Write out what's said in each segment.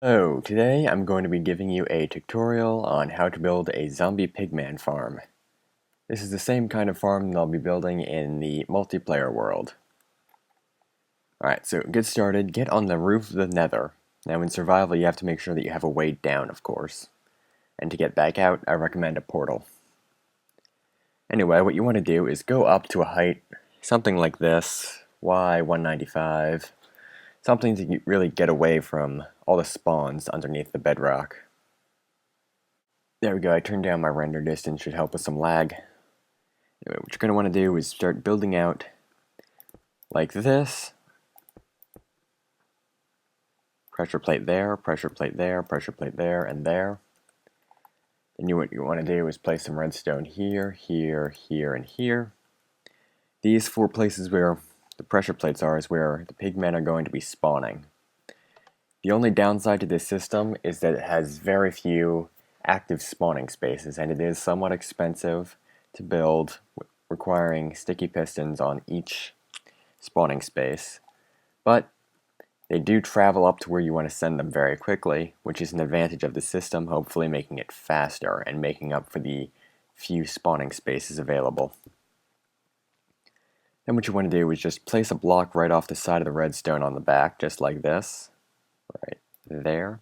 So, today I'm going to be giving you a tutorial on how to build a zombie pigman farm. This is the same kind of farm that I'll be building in the multiplayer world. Alright, so get started, get on the roof of the nether. Now in survival you have to make sure that you have a way down, of course. And to get back out, I recommend a portal. Anyway, what you want to do is go up to a height, something like this, Y195, something to really get away from all the spawns underneath the bedrock. There we go, I turned down my render distance, should help with some lag. Anyway, what you're going to want to do is start building out like this. Pressure plate there, pressure plate there, pressure plate there, and there. Then what you want to do is place some redstone here, here, here, and here. These 4 places where the pressure plates are is where the pigmen are going to be spawning. The only downside to this system is that it has very few active spawning spaces, and it is somewhat expensive to build, requiring sticky pistons on each spawning space. But they do travel up to where you want to send them very quickly, which is an advantage of the system, hopefully making it faster and making up for the few spawning spaces available. Then what you want to do is just place a block right off the side of the redstone on the back, just like this, right there.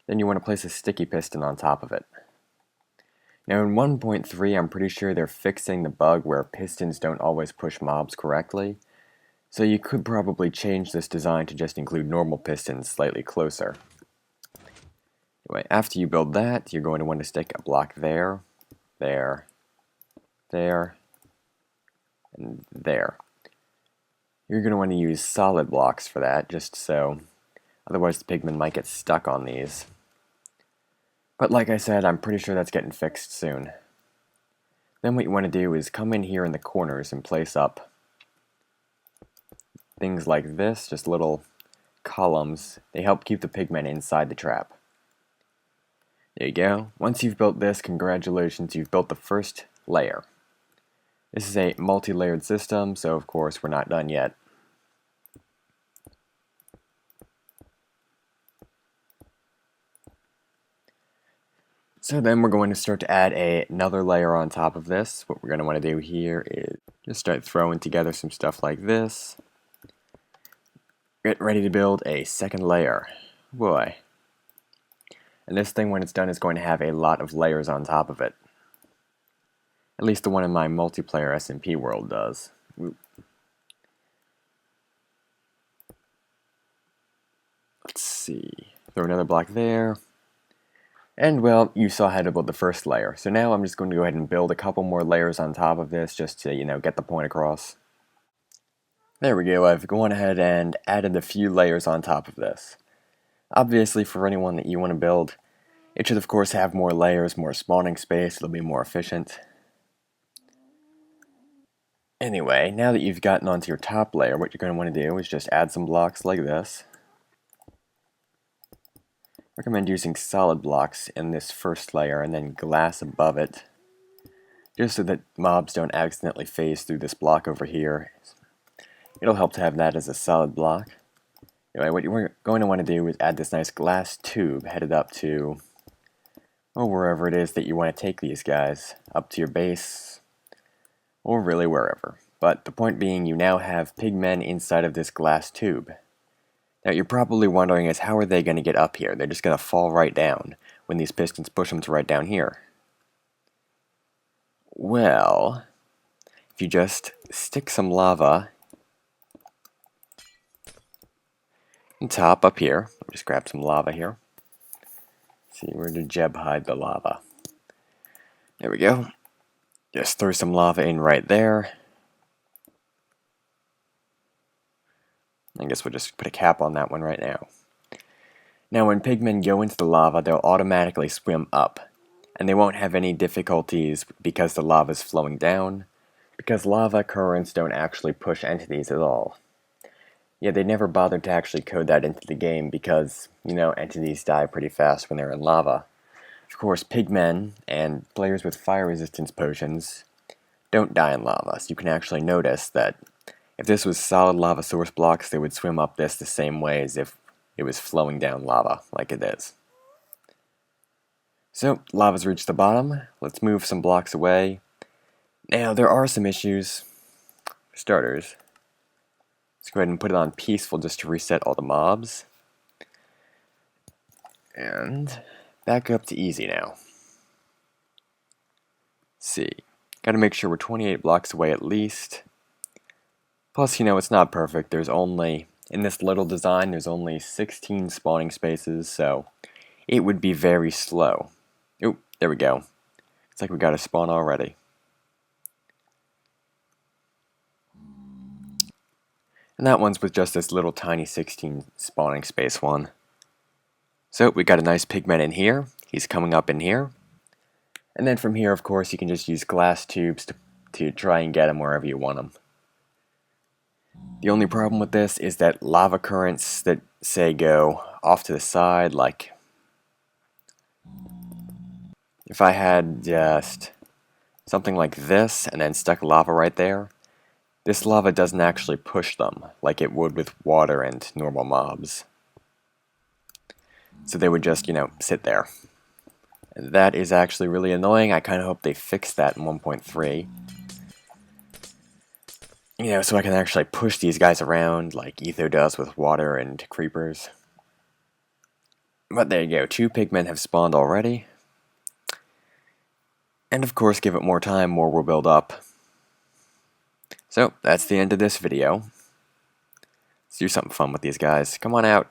Then you want to place a sticky piston on top of it. Now in 1.3, I'm pretty sure they're fixing the bug where pistons don't always push mobs correctly, so you could probably change this design to just include normal pistons slightly closer. Anyway, after you build that, you're going to want to stick a block there, there, there, and there. You're going to want to use solid blocks for that, just so, otherwise the pigmen might get stuck on these. But like I said, I'm pretty sure that's getting fixed soon. Then what you want to do is come in here in the corners and place up things like this, just little columns. They help keep the pigmen inside the trap. There you go. Once you've built this, congratulations, you've built the first layer. This is a multi-layered system, so of course we're not done yet. So then we're going to start to add another layer on top of this. What we're going to want to do here is just start throwing together some stuff like this. Get ready to build a second layer. Boy. And this thing, when it's done, is going to have a lot of layers on top of it. At least the one in my multiplayer SMP world does. Let's see. Throw another block there. And well, you saw how to build the first layer. So now I'm just going to go ahead and build a couple more layers on top of this just to, get the point across. There we go, I've gone ahead and added a few layers on top of this. Obviously, for anyone that you want to build, it should of course have more layers, more spawning space, it'll be more efficient. Anyway, now that you've gotten onto your top layer, what you're going to want to do is just add some blocks like this. Recommend using solid blocks in this first layer and then glass above it, just so that mobs don't accidentally phase through this block over here. It'll help to have that as a solid block. Anyway, what you're going to want to do is add this nice glass tube headed up to, wherever it is that you want to take these guys, up to your base, or really wherever. But the point being, you now have pigmen inside of this glass tube. Now you're probably wondering is how are they going to get up here? They're just going to fall right down when these pistons push them to right down here. Well, if you just stick some lava on top up here, I'll just grab some lava here. Let's see, where did Jeb hide the lava? There we go. Just throw some lava in right there. I guess we'll just put a cap on that one right now. Now when pigmen go into the lava, they'll automatically swim up, and they won't have any difficulties because the lava is flowing down, because lava currents don't actually push entities at all. Yeah, they never bothered to actually code that into the game because, entities die pretty fast when they're in lava. Of course, pigmen and players with fire resistance potions don't die in lava, so you can actually notice that if this was solid lava source blocks, they would swim up this the same way as if, it was flowing down lava like it is. So, lava's reached the bottom. Let's move some blocks away. Now, there are some issues. For starters, let's go ahead and put it on peaceful just to reset all the mobs. And back up to easy now. Let's see. Gotta make sure we're 28 blocks away at least. Plus, it's not perfect. There's only, in this little design, there's only 16 spawning spaces, so it would be very slow. Oop, there we go. It's like we got a spawn already. And that one's with just this little tiny 16 spawning space one. So we got a nice pigman in here. He's coming up in here. And then from here, of course, you can just use glass tubes to try and get him wherever you want him. The only problem with this is that lava currents that, say, go off to the side, like if I had just something like this and then stuck lava right there, this lava doesn't actually push them like it would with water and normal mobs. So they would just, sit there. And that is actually really annoying. I kind of hope they fix that in 1.3. So I can actually push these guys around like Etho does with water and creepers. But there you go, 2 pigmen have spawned already. And of course, give it more time, more will build up. So, that's the end of this video. Let's do something fun with these guys. Come on out.